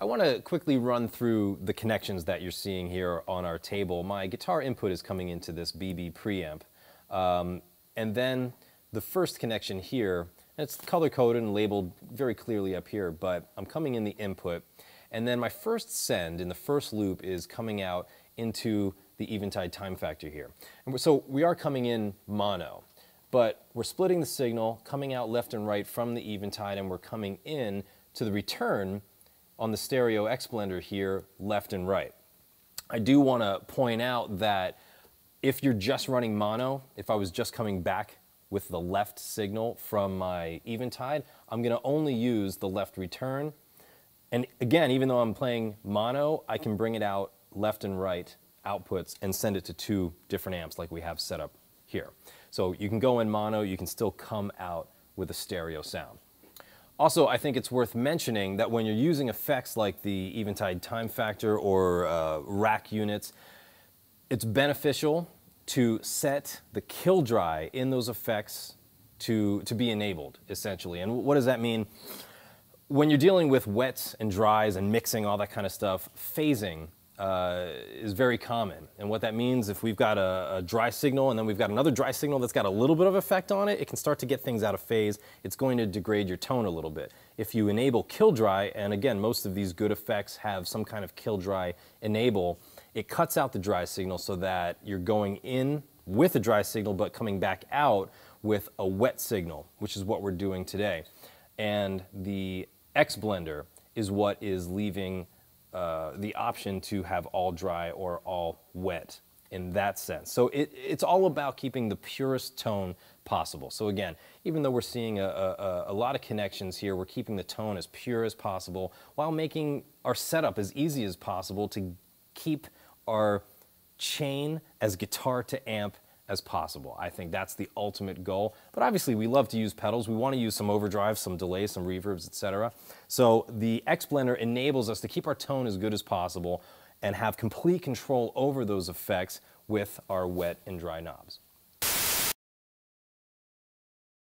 I want to quickly run through the connections that you're seeing here on our table. My guitar input is coming into this BB preamp. And then the first connection here, and it's color-coded and labeled very clearly up here, but I'm coming in the input. And then my first send in the first loop is coming out into the eventide time factor here. And so we are coming in mono, but we're splitting the signal, coming out left and right from the eventide, and we're coming in to the return on the stereo X blender here, left and right. I do want to point out that if you're just running mono, if I was just coming back with the left signal from my eventide, I'm going to only use the left return. And again, even though I'm playing mono, I can bring it out left and right outputs and send it to two different amps like we have set up here. So you can go in mono, you can still come out with a stereo sound. Also, I think it's worth mentioning that when you're using effects like the eventide time factor or rack units, it's beneficial to set the kill dry in those effects to be enabled, essentially. And what does that mean? When you're dealing with wets and dries and mixing, all that kind of stuff, phasing is very common. And what that means, if we've got a dry signal and then we've got another dry signal that's got a little bit of effect on it, it can start to get things out of phase. It's going to degrade your tone a little bit. If you enable kill dry, and again, most of these good effects have some kind of kill dry enable, it cuts out the dry signal so that you're going in with a dry signal but coming back out with a wet signal, which is what we're doing today. And the X blender is what is leaving the option to have all dry or all wet in that sense. So it's all about keeping the purest tone possible. So again, even though we're seeing a lot of connections here, we're keeping the tone as pure as possible while making our setup as easy as possible to keep our chain as guitar to amp as possible. I think that's the ultimate goal. But obviously we love to use pedals. We want to use some overdrive, some delay, some reverbs, etc. So the X blender enables us to keep our tone as good as possible and have complete control over those effects with our wet and dry knobs.